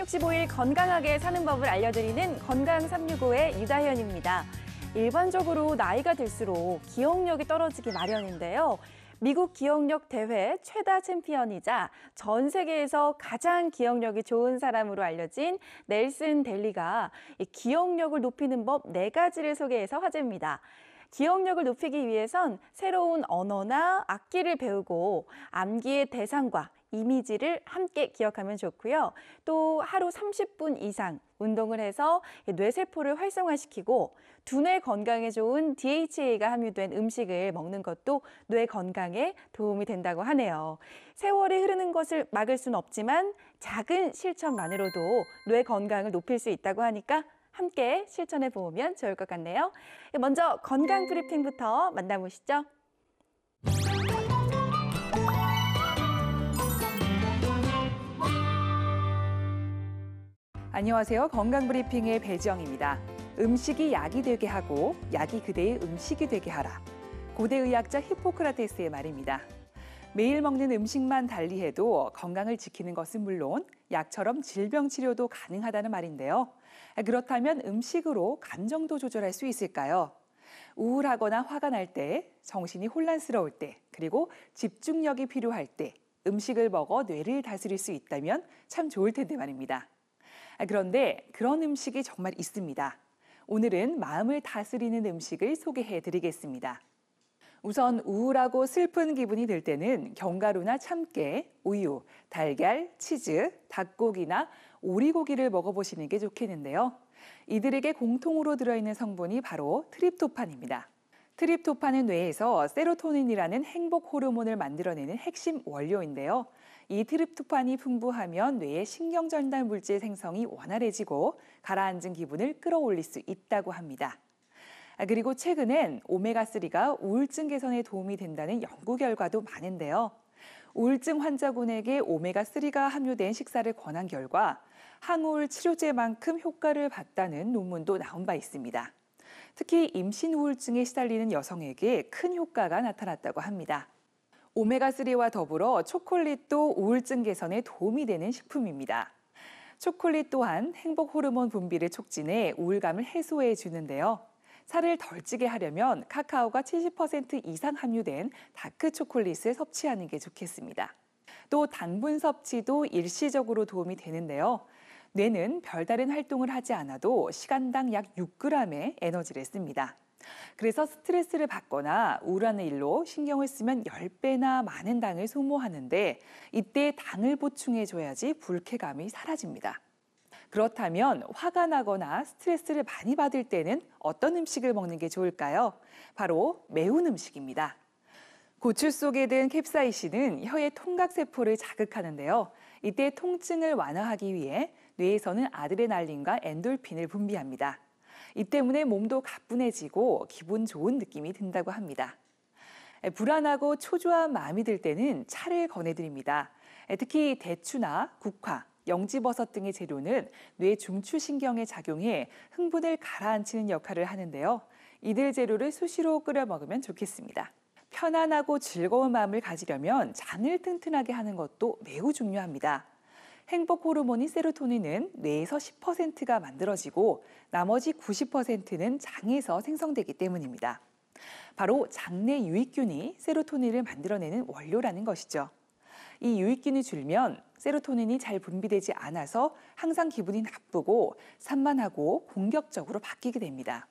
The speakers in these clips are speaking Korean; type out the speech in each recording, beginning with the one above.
365일 건강하게 사는 법을 알려드리는 건강 365의 유다현입니다. 일반적으로 나이가 들수록 기억력이 떨어지기 마련인데요. 미국 기억력 대회 최다 챔피언이자 전 세계에서 가장 기억력이 좋은 사람으로 알려진 넬슨 델리가 기억력을 높이는 법 4가지를 소개해서 화제입니다. 기억력을 높이기 위해선 새로운 언어나 악기를 배우고 암기의 대상과 이미지를 함께 기억하면 좋고요. 또 하루 30분 이상 운동을 해서 뇌세포를 활성화시키고 두뇌 건강에 좋은 DHA가 함유된 음식을 먹는 것도 뇌 건강에 도움이 된다고 하네요. 세월이 흐르는 것을 막을 수는 없지만 작은 실천만으로도 뇌 건강을 높일 수 있다고 하니까 함께 실천해 보면 좋을 것 같네요. 먼저 건강 브리핑부터 만나보시죠. 안녕하세요. 건강브리핑의 배지영입니다. 음식이 약이 되게 하고 약이 그대의 음식이 되게 하라. 고대 의학자 히포크라테스의 말입니다. 매일 먹는 음식만 달리해도 건강을 지키는 것은 물론 약처럼 질병 치료도 가능하다는 말인데요. 그렇다면 음식으로 감정도 조절할 수 있을까요? 우울하거나 화가 날 때, 정신이 혼란스러울 때, 그리고 집중력이 필요할 때 음식을 먹어 뇌를 다스릴 수 있다면 참 좋을 텐데 말입니다. 그런데 그런 음식이 정말 있습니다. 오늘은 마음을 다스리는 음식을 소개해 드리겠습니다. 우선 우울하고 슬픈 기분이 들 때는 견과류나 참깨, 우유, 달걀, 치즈, 닭고기나 오리고기를 먹어보시는 게 좋겠는데요. 이들에게 공통으로 들어있는 성분이 바로 트립토판입니다. 트립토판은 뇌에서 세로토닌이라는 행복 호르몬을 만들어내는 핵심 원료인데요. 이 트립토판이 풍부하면 뇌의 신경 전달 물질 생성이 원활해지고 가라앉은 기분을 끌어올릴 수 있다고 합니다. 그리고 최근엔 오메가3가 우울증 개선에 도움이 된다는 연구 결과도 많은데요. 우울증 환자군에게 오메가3가 함유된 식사를 권한 결과 항우울 치료제만큼 효과를 봤다는 논문도 나온 바 있습니다. 특히 임신 우울증에 시달리는 여성에게 큰 효과가 나타났다고 합니다. 오메가3와 더불어 초콜릿도 우울증 개선에 도움이 되는 식품입니다. 초콜릿 또한 행복 호르몬 분비를 촉진해 우울감을 해소해 주는데요. 살을 덜 찌게 하려면 카카오가 70% 이상 함유된 다크 초콜릿을 섭취하는 게 좋겠습니다. 또 당분 섭취도 일시적으로 도움이 되는데요. 뇌는 별다른 활동을 하지 않아도 시간당 약 6g의 에너지를 씁니다. 그래서 스트레스를 받거나 우울한 일로 신경을 쓰면 10배나 많은 당을 소모하는데 이때 당을 보충해줘야지 불쾌감이 사라집니다. 그렇다면 화가 나거나 스트레스를 많이 받을 때는 어떤 음식을 먹는 게 좋을까요? 바로 매운 음식입니다. 고추 속에 든 캡사이신은 혀의 통각세포를 자극하는데요. 이때 통증을 완화하기 위해 뇌에서는 아드레날린과 엔돌핀을 분비합니다. 이 때문에 몸도 가뿐해지고 기분 좋은 느낌이 든다고 합니다. 불안하고 초조한 마음이 들 때는 차를 권해드립니다. 특히 대추나 국화, 영지버섯 등의 재료는 뇌 중추신경에 작용해 흥분을 가라앉히는 역할을 하는데요. 이들 재료를 수시로 끓여 먹으면 좋겠습니다. 편안하고 즐거운 마음을 가지려면 장을 튼튼하게 하는 것도 매우 중요합니다. 행복 호르몬인 세로토닌은 뇌에서 10%가 만들어지고 나머지 90%는 장에서 생성되기 때문입니다. 바로 장내 유익균이 세로토닌을 만들어내는 원료라는 것이죠. 이 유익균이 줄면 세로토닌이 잘 분비되지 않아서 항상 기분이 나쁘고 산만하고 공격적으로 바뀌게 됩니다.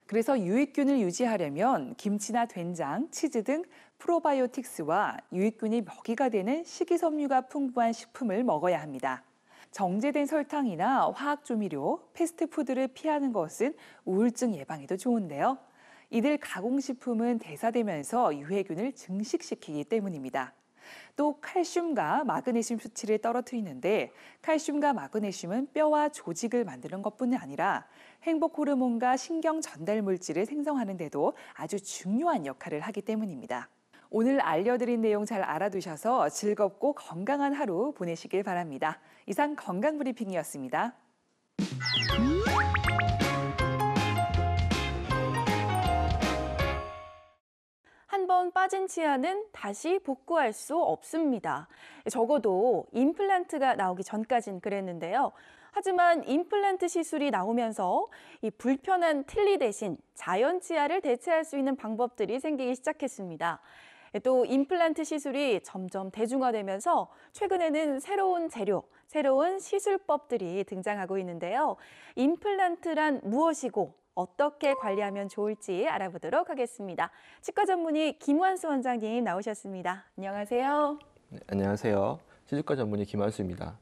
그래서 유익균을 유지하려면 김치나 된장, 치즈 등 프로바이오틱스와 유익균이 먹이가 되는 식이섬유가 풍부한 식품을 먹어야 합니다. 정제된 설탕이나 화학조미료, 패스트푸드를 피하는 것은 우울증 예방에도 좋은데요. 이들 가공식품은 대사되면서 유해균을 증식시키기 때문입니다. 또 칼슘과 마그네슘 수치를 떨어뜨리는데 칼슘과 마그네슘은 뼈와 조직을 만드는 것뿐 아니라 행복 호르몬과 신경 전달 물질을 생성하는 데도 아주 중요한 역할을 하기 때문입니다. 오늘 알려드린 내용 잘 알아두셔서 즐겁고 건강한 하루 보내시길 바랍니다. 이상 건강브리핑이었습니다. 한 한번 빠진 치아는 다시 복구할 수 없습니다. 적어도 임플란트가 나오기 전까진 그랬는데요. 하지만 임플란트 시술이 나오면서 이 불편한 틀니 대신 자연 치아를 대체할 수 있는 방법들이 생기기 시작했습니다. 또 임플란트 시술이 점점 대중화되면서 최근에는 새로운 재료, 새로운 시술법들이 등장하고 있는데요. 임플란트란 무엇이고 어떻게 관리하면 좋을지 알아보도록 하겠습니다. 치과 전문의 김완수 원장님 나오셨습니다. 안녕하세요. 네, 안녕하세요. 시술과 전문의 김완수입니다.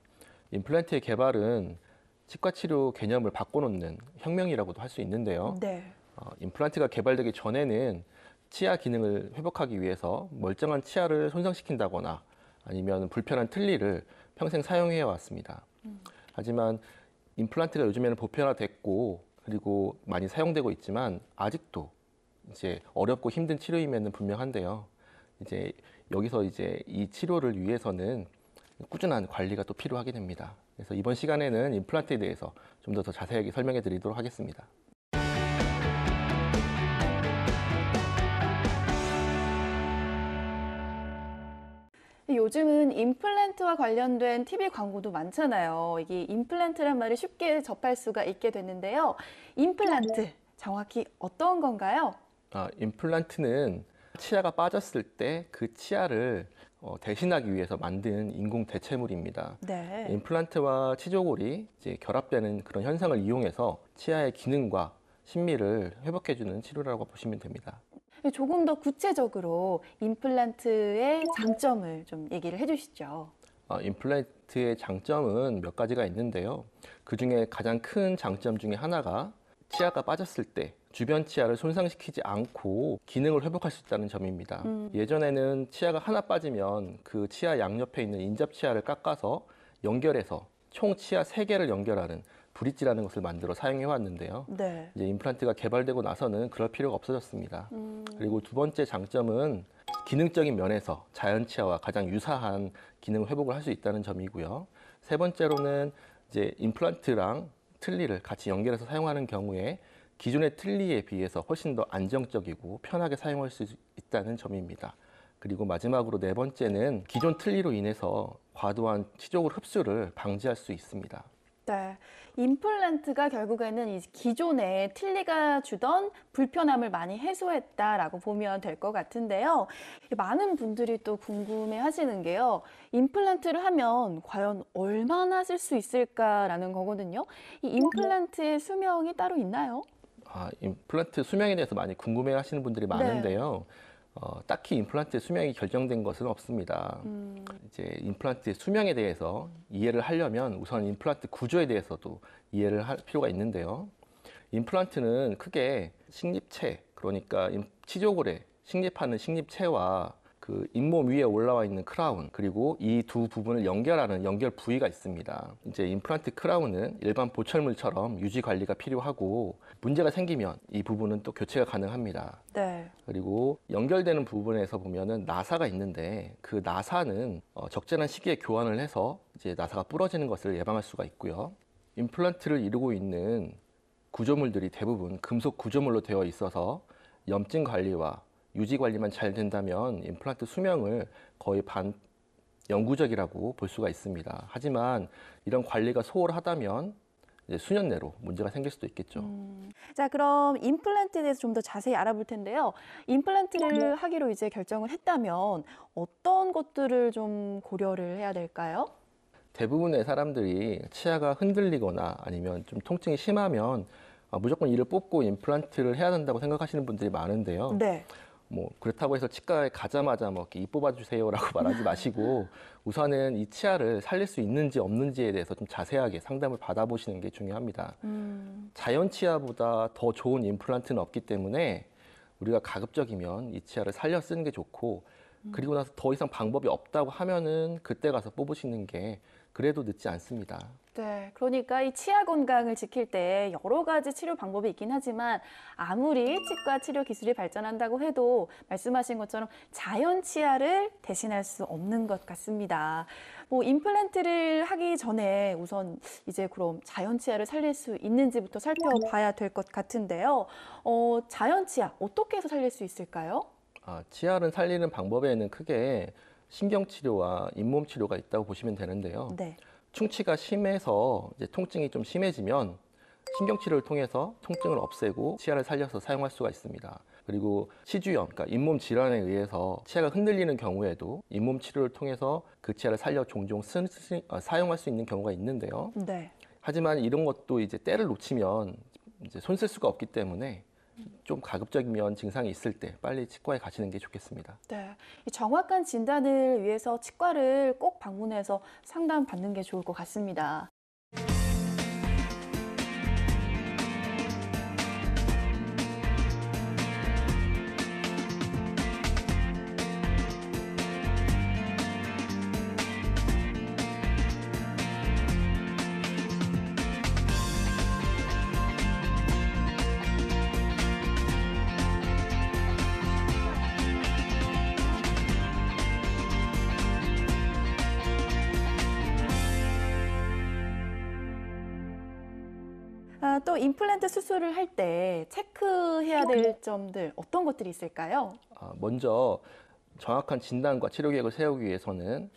임플란트의 개발은 치과 치료 개념을 바꿔놓는 혁명이라고도 할 수 있는데요. 네. 임플란트가 개발되기 전에는 치아 기능을 회복하기 위해서 멀쩡한 치아를 손상시킨다거나 아니면 불편한 틀니를 평생 사용해 왔습니다. 하지만 임플란트가 요즘에는 보편화됐고 그리고 많이 사용되고 있지만 아직도 이제 어렵고 힘든 치료임에는 분명한데요. 여기서 이 치료를 위해서는 꾸준한 관리가 또 필요하게 됩니다. 그래서 이번 시간에는 임플란트에 대해서 좀 더 자세하게 설명해 드리도록 하겠습니다. 요즘은 임플란트와 관련된 TV 광고도 많잖아요. 이게 임플란트란 말을 쉽게 접할 수가 있게 됐는데요. 임플란트, 정확히 어떤 건가요? 임플란트는 치아가 빠졌을 때 그 치아를 대신하기 위해서 만든 인공 대체물입니다. 네. 임플란트와 치조골이 결합되는 그런 현상을 이용해서 치아의 기능과 신미를 회복해주는 치료라고 보시면 됩니다. 조금 더 구체적으로 임플란트의 장점을 좀 얘기를 해주시죠. 임플란트의 장점은 몇 가지가 있는데요. 그 중에 가장 큰 장점 중에 하나가 치아가 빠졌을 때 주변 치아를 손상시키지 않고 기능을 회복할 수 있다는 점입니다. 예전에는 치아가 하나 빠지면 그 치아 양옆에 있는 인접 치아를 깎아서 연결해서 총 치아 3개를 연결하는 브릿지라는 것을 만들어 사용해 왔는데요. 네. 이제 임플란트가 개발되고 나서는 그럴 필요가 없어졌습니다. 그리고 두 번째 장점은 기능적인 면에서 자연 치아와 가장 유사한 기능 회복을 할 수 있다는 점이고요. 세 번째로는 임플란트랑 틀니를 같이 연결해서 사용하는 경우에 기존의 틀니에 비해서 훨씬 더 안정적이고 편하게 사용할 수 있다는 점입니다. 그리고 마지막으로 네 번째는 기존 틀니로 인해서 과도한 치조골 흡수를 방지할 수 있습니다. 네, 임플란트가 결국에는 이 기존의 틀니가 주던 불편함을 많이 해소했다라고 보면 될 것 같은데요. 많은 분들이 또 궁금해 하시는 게요. 임플란트를 하면 과연 얼마나 쓸 수 있을까라는 거거든요. 이 임플란트의 수명이 따로 있나요? 임플란트 수명에 대해서 많이 궁금해 하시는 분들이 많은데요. 딱히 임플란트의 수명이 결정된 것은 없습니다. 임플란트의 수명에 대해서 이해를 하려면 우선 임플란트 구조에 대해서도 이해를 할 필요가 있는데요. 임플란트는 크게 식립체, 그러니까 치조골에 식립하는 식립체와 그 잇몸 위에 올라와 있는 크라운, 그리고 이 두 부분을 연결하는 연결 부위가 있습니다. 임플란트 크라운은 일반 보철물처럼 유지 관리가 필요하고 문제가 생기면 이 부분은 또 교체가 가능합니다. 네. 그리고 연결되는 부분에서 보면은 나사가 있는데 그 나사는 적절한 시기에 교환을 해서 나사가 부러지는 것을 예방할 수가 있고요. 임플란트를 이루고 있는 구조물들이 대부분 금속 구조물로 되어 있어서 염증 관리와 유지 관리만 잘 된다면 임플란트 수명을 거의 영구적이라고 볼 수가 있습니다. 하지만 이런 관리가 소홀하다면 수년 내로 문제가 생길 수도 있겠죠. 자, 그럼 임플란트에 대해서 좀 더 자세히 알아볼 텐데요. 임플란트를 하기로 결정을 했다면 어떤 것들을 좀 고려를 해야 될까요? 대부분의 사람들이 치아가 흔들리거나 아니면 좀 통증이 심하면 무조건 이를 뽑고 임플란트를 해야 된다고 생각하시는 분들이 많은데요. 네. 그렇다고 해서 치과에 가자마자 이렇게 이 뽑아주세요라고 말하지 마시고 우선은 이 치아를 살릴 수 있는지 없는지에 대해서 좀 자세하게 상담을 받아보시는 게 중요합니다. 자연 치아보다 더 좋은 임플란트는 없기 때문에 우리가 가급적이면 이 치아를 살려 쓰는 게 좋고 그리고 나서 더 이상 방법이 없다고 하면은 그때 가서 뽑으시는 게 그래도 늦지 않습니다. 네, 그러니까 이 치아 건강을 지킬 때 여러 가지 치료 방법이 있긴 하지만 아무리 치과 치료 기술이 발전한다고 해도 말씀하신 것처럼 자연 치아를 대신할 수 없는 것 같습니다. 임플란트를 하기 전에 우선 그럼 자연 치아를 살릴 수 있는지부터 살펴봐야 될 것 같은데요. 자연 치아 어떻게 해서 살릴 수 있을까요? 치아를 살리는 방법에는 크게 신경치료와 잇몸치료가 있다고 보시면 되는데요. 네. 충치가 심해서 이제 통증이 좀 심해지면 신경치료를 통해서 통증을 없애고 치아를 살려서 사용할 수가 있습니다. 그리고 치주염, 그러니까 잇몸 질환에 의해서 치아가 흔들리는 경우에도 잇몸 치료를 통해서 그 치아를 살려 종종 사용할 수 있는 경우가 있는데요. 네. 하지만 이런 것도 이제 때를 놓치면 이제 손 쓸 수가 없기 때문에 좀 가급적이면 증상이 있을 때 빨리 치과에 가시는 게 좋겠습니다. 네. 이 정확한 진단을 위해서 치과를 꼭 방문해서 상담 받는 게 좋을 것 같습니다. 또 임플란트 수술을 할 때 체크해야 될 점들 어떤 것들이 있을까요? 먼저 정확한 진단과 치료 계획을 세우기 위해서는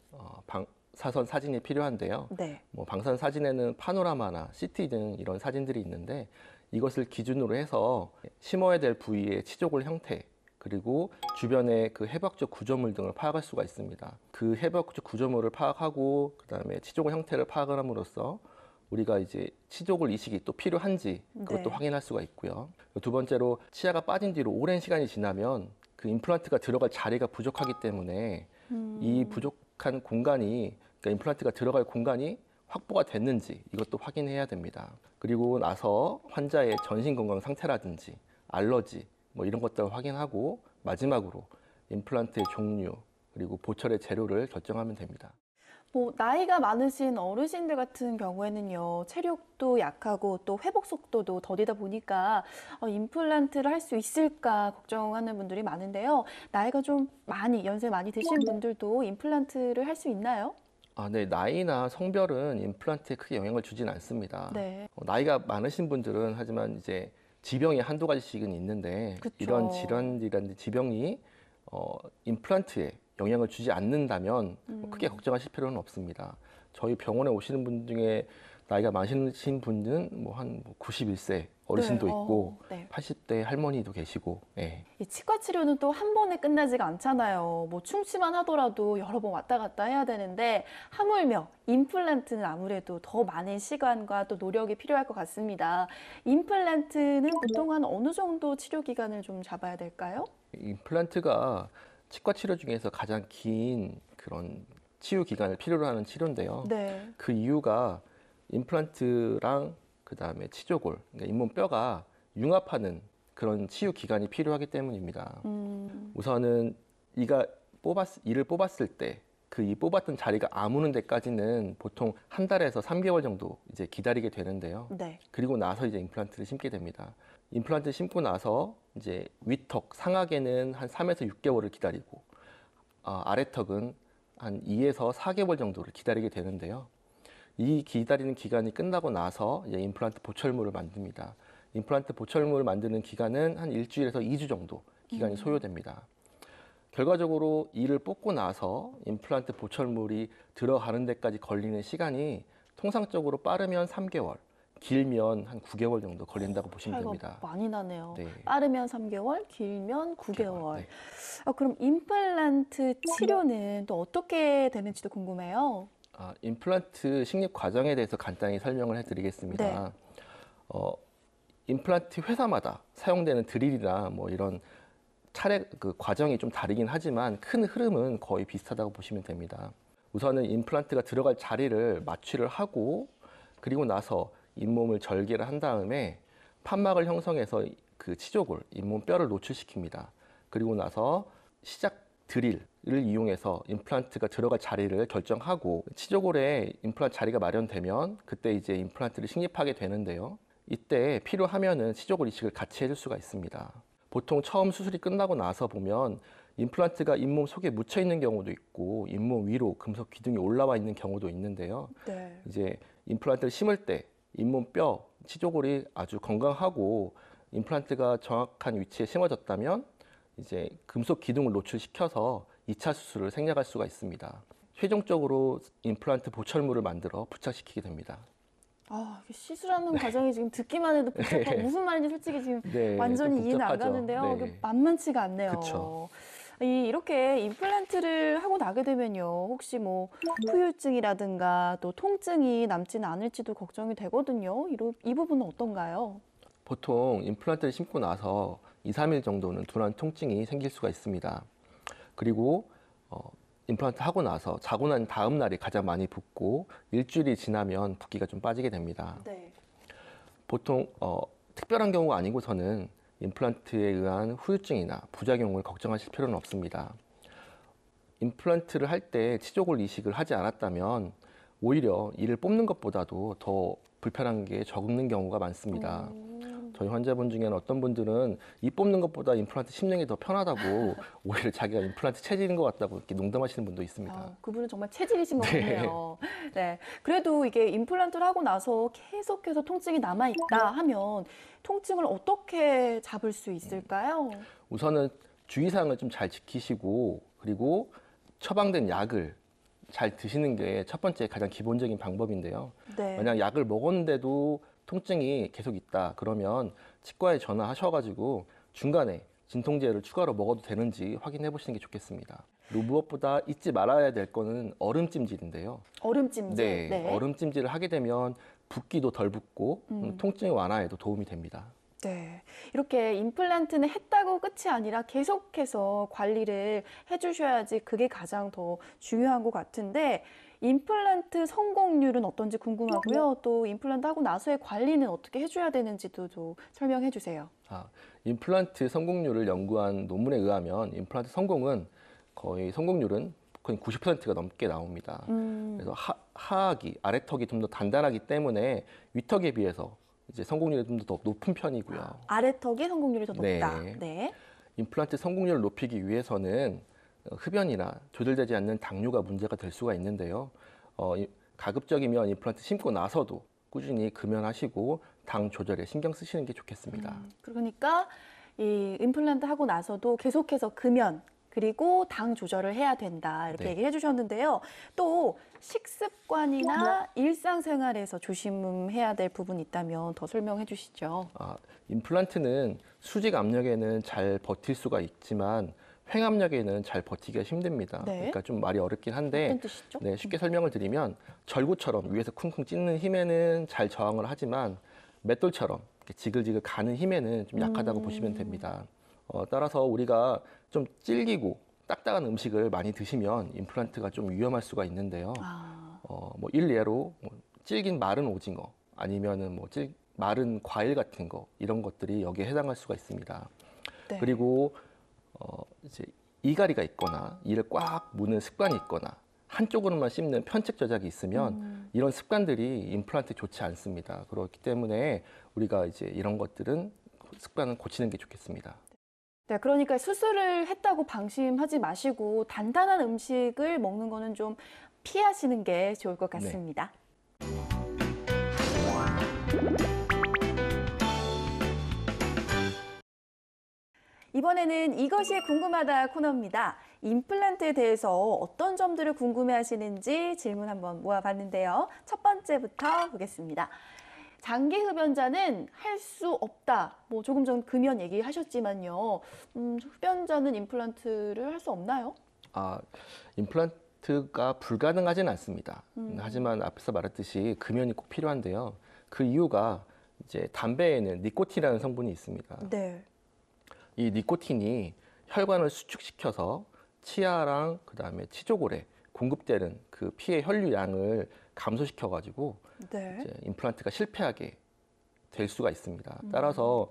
방사선 사진이 필요한데요. 네. 방사선 사진에는 파노라마나 CT 등 이런 사진들이 있는데 이것을 기준으로 해서 심어야 될 부위의 치조골 형태 그리고 주변의 그 해부학적 구조물 등을 파악할 수가 있습니다. 그 해부학적 구조물을 파악하고 그다음에 치조골 형태를 파악함으로써 우리가 이제 치조골 이식이 또 필요한지 그것도 네. 확인할 수가 있고요. 두 번째로 치아가 빠진 뒤로 오랜 시간이 지나면 그 임플란트가 들어갈 자리가 부족하기 때문에 이 부족한 공간이 그러니까 임플란트가 들어갈 공간이 확보가 됐는지 이것도 확인해야 됩니다. 그리고 나서 환자의 전신 건강 상태라든지 알러지 뭐 이런 것들을 확인하고 마지막으로 임플란트의 종류 그리고 보철의 재료를 결정하면 됩니다. 나이가 많으신 어르신들 같은 경우에는요, 체력도 약하고 또 회복 속도도 더디다 보니까 임플란트를 할 수 있을까 걱정하는 분들이 많은데요. 나이가 좀 연세 많이 드신 분들도 임플란트를 할 수 있나요? 네, 나이나 성별은 임플란트에 크게 영향을 주진 않습니다. 네. 나이가 많으신 분들은 하지만 이제 지병이 한두 가지씩은 있는데 그쵸. 이런 질환이라든지 지병이 임플란트에 영향을 주지 않는다면 크게 걱정하실 필요는 없습니다. 저희 병원에 오시는 분 중에 나이가 많으신 분은 한 91세 어르신도 네. 있고 네. 80대 할머니도 계시고. 네. 이 치과 치료는 또 한 번에 끝나지가 않잖아요. 충치만 하더라도 여러 번 왔다 갔다 해야 되는데 하물며 임플란트는 아무래도 더 많은 시간과 또 노력이 필요할 것 같습니다. 임플란트는 보통 한 어느 정도 치료 기간을 좀 잡아야 될까요? 임플란트가 치과 치료 중에서 가장 긴 그런 치유 기간을 필요로 하는 치료인데요. 네. 그 이유가 임플란트랑 그다음에 치조골, 그러니까 잇몸뼈가 융합하는 그런 치유 기간이 필요하기 때문입니다. 우선은 이를 뽑았을 때 그 이 뽑았던 자리가 아무는 데까지는 보통 한 달에서 3개월 정도 이제 기다리게 되는데요. 네. 그리고 나서 이제 임플란트를 심게 됩니다. 임플란트 심고 나서 이제 위턱 상악에는 한 3에서 6개월을 기다리고 아래턱은 한 2에서 4개월 정도를 기다리게 되는데요. 이 기다리는 기간이 끝나고 나서 이제 임플란트 보철물을 만듭니다. 임플란트 보철물을 만드는 기간은 한 일주일에서 2주 정도 기간이 소요됩니다. 결과적으로 이를 뽑고 나서 임플란트 보철물이 들어가는 데까지 걸리는 시간이 통상적으로 빠르면 3개월, 길면 한 9개월 정도 걸린다고 보시면 됩니다. 차이가 많이 나네요. 네. 빠르면 3개월, 길면 9개월. 네. 그럼 임플란트 치료는 또 어떻게 되는지도 궁금해요. 임플란트 식립 과정에 대해서 간단히 설명을 해드리겠습니다. 임플란트 회사마다 사용되는 드릴이나 이런 차례 그 과정이 좀 다르긴 하지만 큰 흐름은 거의 비슷하다고 보시면 됩니다. 우선은 임플란트가 들어갈 자리를 마취를 하고 그리고 나서 잇몸을 절개를 한 다음에 판막을 형성해서 그 치조골, 잇몸뼈를 노출시킵니다. 그리고 나서 시작 드릴을 이용해서 임플란트가 들어갈 자리를 결정하고 치조골에 임플란트 자리가 마련되면 그때 이제 임플란트를 식립하게 되는데요. 이때 필요하면은 치조골 이식을 같이 해줄 수가 있습니다. 보통 처음 수술이 끝나고 나서 보면 임플란트가 잇몸 속에 묻혀 있는 경우도 있고 잇몸 위로 금속 기둥이 올라와 있는 경우도 있는데요. 네. 이제 임플란트를 심을 때 잇몸 뼈, 치조골이 아주 건강하고 임플란트가 정확한 위치에 심어졌다면 이제 금속 기둥을 노출시켜서 2차 수술을 생략할 수가 있습니다. 최종적으로 임플란트 보철물을 만들어 부착시키게 됩니다. 이게 시술하는 과정이 지금 듣기만 해도 복잡하고 네. 무슨 말인지 솔직히 지금 네, 완전히 좀 이해는 안 복잡하죠. 가는데요. 네. 이게 만만치가 않네요. 그쵸. 이렇게 임플란트를 하고 나게 되면요. 혹시 뭐 후유증이라든가 또 통증이 남지는 않을지도 걱정이 되거든요. 이 부분은 어떤가요? 보통 임플란트를 심고 나서 2, 3일 정도는 둔한 통증이 생길 수가 있습니다. 그리고 임플란트 하고 나서 자고 난 다음 날이 가장 많이 붓고 일주일이 지나면 붓기가 좀 빠지게 됩니다. 네. 보통 특별한 경우가 아니고서는 임플란트에 의한 후유증이나 부작용을 걱정하실 필요는 없습니다. 임플란트를 할 때 치조골 이식을 하지 않았다면 오히려 이를 뽑는 것보다도 더 불편한 게 적는 경우가 많습니다. 저희 환자분 중에는 어떤 분들은 이 뽑는 것보다 임플란트 심는 게 더 편하다고 오히려 자기가 임플란트 체질인 것 같다고 이렇게 농담하시는 분도 있습니다. 그분은 정말 체질이신 것 네. 같네요. 네. 그래도 이게 임플란트를 하고 나서 계속해서 통증이 남아있다 하면 통증을 어떻게 잡을 수 있을까요? 우선은 주의사항을 좀 잘 지키시고 그리고 처방된 약을 잘 드시는 게 첫 번째 가장 기본적인 방법인데요. 네. 만약 약을 먹었는데도 통증이 계속 있다 그러면 치과에 전화하셔가지고 중간에 진통제를 추가로 먹어도 되는지 확인해 보시는 게 좋겠습니다. 그리고 무엇보다 잊지 말아야 될 거는 얼음찜질인데요. 얼음찜질. 네, 얼음찜질을 하게 되면 붓기도 덜 붓고 통증 완화에도 도움이 됩니다. 네. 이렇게 임플란트는 했다고 끝이 아니라 계속해서 관리를 해주셔야지 그게 가장 더 중요한 것 같은데 임플란트 성공률은 어떤지 궁금하고요. 또 임플란트 하고 나서의 관리는 어떻게 해줘야 되는지도 좀 설명해 주세요. 임플란트 성공률을 연구한 논문에 의하면 임플란트 성공률은 거의 90%가 넘게 나옵니다. 그래서 하악이, 아래턱이 좀 더 단단하기 때문에 위턱에 비해서 이제 성공률이 좀 더 높은 편이고요. 아래턱이 성공률이 더 높다. 네. 네. 임플란트 성공률을 높이기 위해서는 흡연이나 조절되지 않는 당뇨가 문제가 될 수가 있는데요. 가급적이면 임플란트 심고 나서도 꾸준히 금연하시고 당 조절에 신경 쓰시는 게 좋겠습니다. 그러니까 이 임플란트 하고 나서도 계속해서 금연 그리고 당 조절을 해야 된다 이렇게 네. 얘기를 해주셨는데요. 또 식습관이나 일상생활에서 조심해야 될 부분이 있다면 더 설명해 주시죠. 임플란트는 수직 압력에는 잘 버틸 수가 있지만 횡압력에는 잘 버티기가 힘듭니다. 네. 그러니까 좀 말이 어렵긴 한데 어떤 뜻이죠? 네, 쉽게 설명을 드리면 절구처럼 위에서 쿵쿵 찢는 힘에는 잘 저항을 하지만 맷돌처럼 이렇게 지글지글 가는 힘에는 좀 약하다고 보시면 됩니다. 따라서 우리가 좀 질기고 딱딱한 음식을 많이 드시면 임플란트가 좀 위험할 수가 있는데요. 뭐 일례로 질긴 마른 오징어 아니면은 마른 과일 같은 거 이런 것들이 여기에 해당할 수가 있습니다. 네. 그리고 이제 이갈이가 있거나 이를 꽉 무는 습관이 있거나 한쪽으로만 씹는 편측 저작이 있으면 이런 습관들이 임플란트에 좋지 않습니다. 그렇기 때문에 우리가 이제 이런 습관은 고치는 게 좋겠습니다. 네, 그러니까 수술을 했다고 방심하지 마시고 단단한 음식을 먹는 거는 좀 피하시는 게 좋을 것 같습니다. 이번에는 이것이 궁금하다 코너입니다. 임플란트에 대해서 어떤 점들을 궁금해하시는지 질문 한번 모아봤는데요. 첫 번째부터 보겠습니다. 장기 흡연자는 할 수 없다. 조금 전 금연 얘기하셨지만요. 흡연자는 임플란트를 할 수 없나요? 임플란트가 불가능하지는 않습니다. 하지만 앞에서 말했듯이 금연이 꼭 필요한데요. 그 이유가 이제 담배에는 니코틴이라는 성분이 있습니다. 네. 이 니코틴이 혈관을 수축시켜서 치아랑 그다음에 치조골에 공급되는 그 피의 혈류량을 감소시켜가지고 네. 이제 임플란트가 실패하게 될 수가 있습니다. 따라서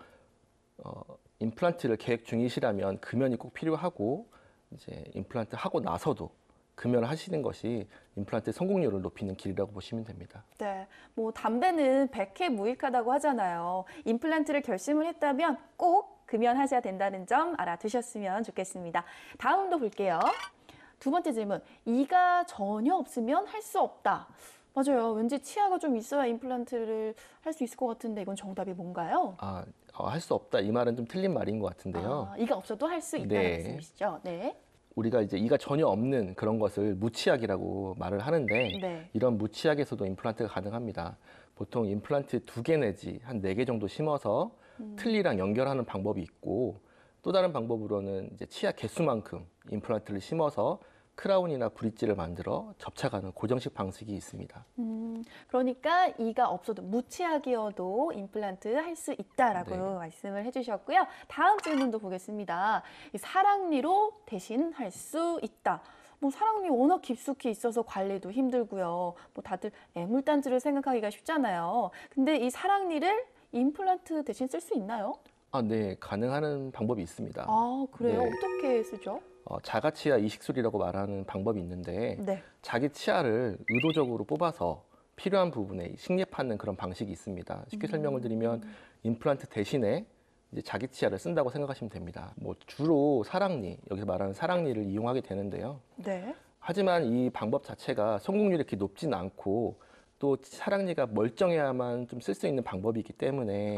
임플란트를 계획 중이시라면 금연이 꼭 필요하고 이제 임플란트 하고 나서도 금연을 하시는 것이 임플란트 성공률을 높이는 길이라고 보시면 됩니다. 네, 담배는 백해무익하다고 하잖아요. 임플란트를 결심을 했다면 꼭 금연하셔야 된다는 점 알아두셨으면 좋겠습니다. 다음도 볼게요. 두 번째 질문, 이가 전혀 없으면 할 수 없다. 맞아요. 왠지 치아가 좀 있어야 임플란트를 할 수 있을 것 같은데 이건 정답이 뭔가요? 할 수 없다. 이 말은 좀 틀린 말인 것 같은데요. 이가 없어도 할 수 있다는 네. 말씀이시죠? 네. 우리가 이제 이가 전혀 없는 그런 것을 무치약이라고 말을 하는데 네. 이런 무치약에서도 임플란트가 가능합니다. 보통 임플란트 2개 내지 한 4개 정도 심어서 틀니랑 연결하는 방법이 있고 또 다른 방법으로는 이제 치아 개수만큼 임플란트를 심어서 크라운이나 브릿지를 만들어 접착하는 고정식 방식이 있습니다. 그러니까 이가 없어도 무치약이어도 임플란트 할 수 있다라고 네. 말씀을 해주셨고요. 다음 질문도 보겠습니다. 이 사랑니로 대신 할 수 있다. 뭐 사랑니 워낙 깊숙이 있어서 관리도 힘들고요. 뭐 다들 애물단지를 생각하기가 쉽잖아요. 근데 이 사랑니를 임플란트 대신 쓸 수 있나요? 네, 가능한 방법이 있습니다. 그래요? 네. 어떻게 쓰죠? 자가치아 이식술이라고 말하는 방법이 있는데 네. 자기 치아를 의도적으로 뽑아서 필요한 부분에 식립하는 그런 방식이 있습니다. 쉽게 설명을 드리면 임플란트 대신에 이제 자기 치아를 쓴다고 생각하시면 됩니다. 뭐 주로 사랑니, 여기서 말하는 사랑니를 이용하게 되는데요. 네. 하지만 이 방법 자체가 성공률이 이렇게 높지는 않고 또 사랑니가 멀쩡해야만 좀 쓸 수 있는 방법이기 때문에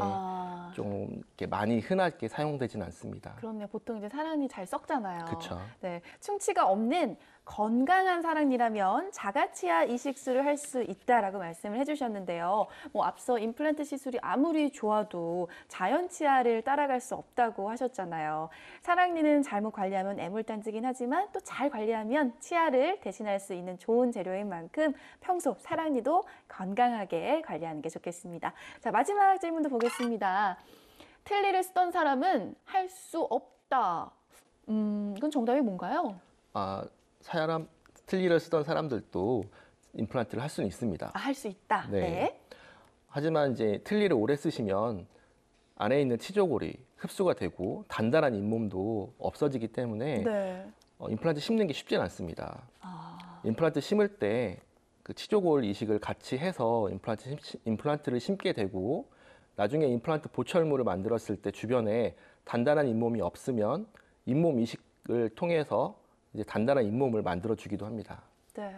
좀 이렇게 많이 흔하게 사용되지는 않습니다. 그렇네요. 보통 이제 사랑니 잘 썩잖아요. 그렇죠. 네, 충치가 없는 건강한 사랑니라면 자가치아 이식술을 할 수 있다라고 말씀을 해주셨는데요. 뭐 앞서 임플란트 시술이 아무리 좋아도 자연 치아를 따라갈 수 없다고 하셨잖아요. 사랑니는 잘못 관리하면 애물단지긴 하지만 또 잘 관리하면 치아를 대신할 수 있는 좋은 재료인 만큼 평소 사랑니도 건강하게 관리하는 게 좋겠습니다. 자, 마지막 질문도 보겠습니다. 틀니를 쓰던 사람은 할 수 없다. 이건 정답이 뭔가요? 틀니를 쓰던 사람들도 임플란트를 할 수는 있습니다. 할 수 있다. 네. 네. 하지만 이제 틀니를 오래 쓰시면 안에 있는 치조골이 흡수가 되고 단단한 잇몸도 없어지기 때문에 네. 임플란트 심는 게 쉽지는 않습니다. 임플란트 심을 때 그 치조골 이식을 같이 해서 임플란트를 심게 되고 나중에 임플란트 보철물을 만들었을 때 주변에 단단한 잇몸이 없으면 잇몸 이식을 통해서 이제 단단한 잇몸을 만들어 주기도 합니다. 네.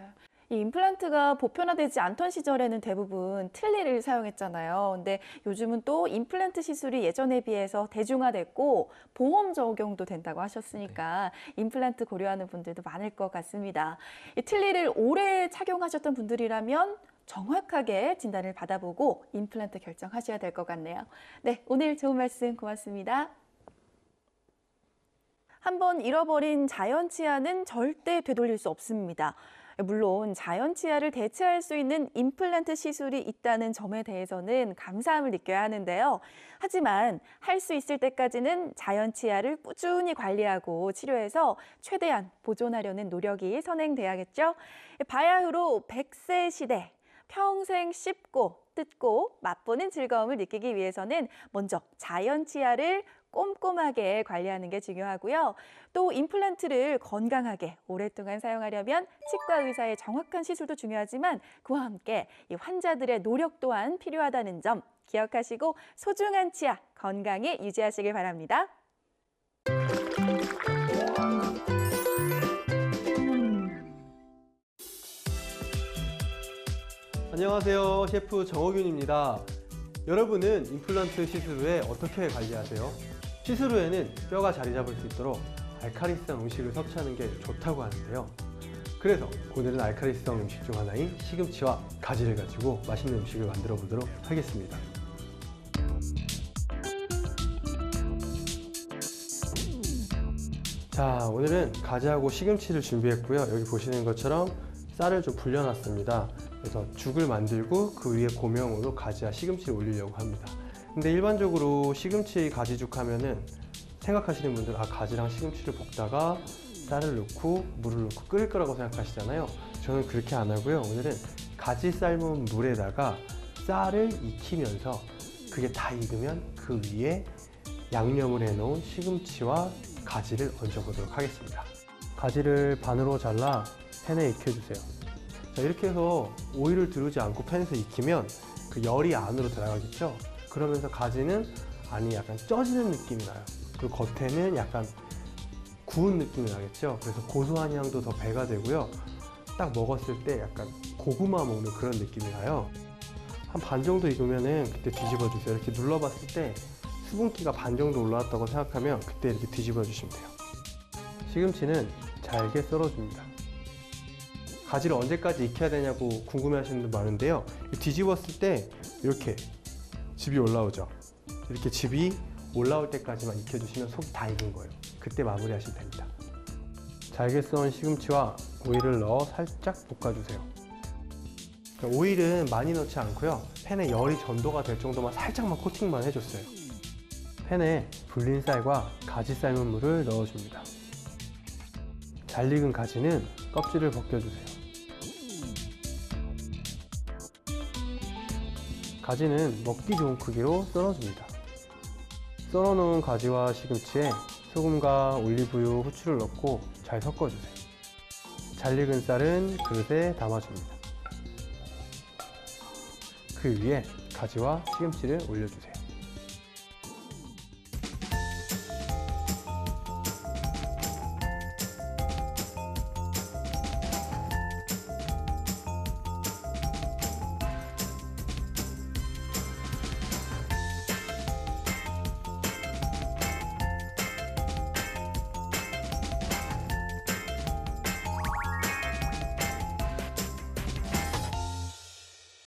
이 임플란트가 보편화되지 않던 시절에는 대부분 틀니를 사용했잖아요. 근데 요즘은 또 임플란트 시술이 예전에 비해서 대중화됐고 보험 적용도 된다고 하셨으니까 임플란트 고려하는 분들도 많을 것 같습니다. 이 틀니를 오래 착용하셨던 분들이라면 정확하게 진단을 받아보고 임플란트 결정하셔야 될 것 같네요. 네, 오늘 좋은 말씀 고맙습니다. 한번 잃어버린 자연 치아는 절대 되돌릴 수 없습니다. 물론 자연 치아를 대체할 수 있는 임플란트 시술이 있다는 점에 대해서는 감사함을 느껴야 하는데요. 하지만 할 수 있을 때까지는 자연 치아를 꾸준히 관리하고 치료해서 최대한 보존하려는 노력이 선행돼야겠죠. 바야흐로 100세 시대, 평생 씹고 뜯고 맛보는 즐거움을 느끼기 위해서는 먼저 자연 치아를 꼼꼼하게 관리하는 게 중요하고요. 또 임플란트를 건강하게 오랫동안 사용하려면 치과 의사의 정확한 시술도 중요하지만 그와 함께 이 환자들의 노력 또한 필요하다는 점 기억하시고 소중한 치아 건강히 유지하시길 바랍니다. 안녕하세요. 셰프 정호균입니다. 여러분은 임플란트 시술 후에 어떻게 관리하세요? 시술 후에는 뼈가 자리 잡을 수 있도록 알칼리성 음식을 섭취하는 게 좋다고 하는데요. 그래서 오늘은 알칼리성 음식 중 하나인 시금치와 가지를 가지고 맛있는 음식을 만들어 보도록 하겠습니다. 자, 오늘은 가지하고 시금치를 준비했고요. 여기 보시는 것처럼 쌀을 좀 불려놨습니다. 그래서 죽을 만들고 그 위에 고명으로 가지와 시금치를 올리려고 합니다. 근데 일반적으로 시금치 가지죽 하면은 생각하시는 분들 가지랑 시금치를 볶다가 쌀을 넣고 물을 넣고 끓일 거라고 생각하시잖아요. 저는 그렇게 안 하고요. 오늘은 가지 삶은 물에다가 쌀을 익히면서 그게 다 익으면 그 위에 양념을 해놓은 시금치와 가지를 얹어보도록 하겠습니다. 가지를 반으로 잘라 팬에 익혀주세요. 자, 이렇게 해서 오일을 두르지 않고 팬에서 익히면 그 열이 안으로 들어가겠죠? 그러면서 가지는 안이 약간 쪄지는 느낌이 나요. 그리고 겉에는 약간 구운 느낌이 나겠죠? 그래서 고소한 향도 더 배가 되고요. 딱 먹었을 때 약간 고구마 먹는 그런 느낌이 나요. 한 반 정도 익으면은 그때 뒤집어 주세요. 이렇게 눌러봤을 때 수분기가 반 정도 올라왔다고 생각하면 그때 이렇게 뒤집어 주시면 돼요. 시금치는 잘게 썰어줍니다. 가지를 언제까지 익혀야 되냐고 궁금해하시는 분들 많은데요. 뒤집었을 때 이렇게 즙이 올라오죠. 이렇게 즙이 올라올 때까지만 익혀주시면 속이 다 익은 거예요. 그때 마무리하시면 됩니다. 잘게 썬 시금치와 오일을 넣어 살짝 볶아주세요. 오일은 많이 넣지 않고요. 팬에 열이 전도가 될 정도만 살짝만 코팅만 해줬어요. 팬에 불린 쌀과 가지 삶은 물을 넣어줍니다. 잘 익은 가지는 껍질을 벗겨주세요. 가지는 먹기 좋은 크기로 썰어줍니다. 썰어놓은 가지와 시금치에 소금과 올리브유, 후추를 넣고 잘 섞어주세요. 잘 익은 쌀은 그릇에 담아줍니다. 그 위에 가지와 시금치를 올려주세요.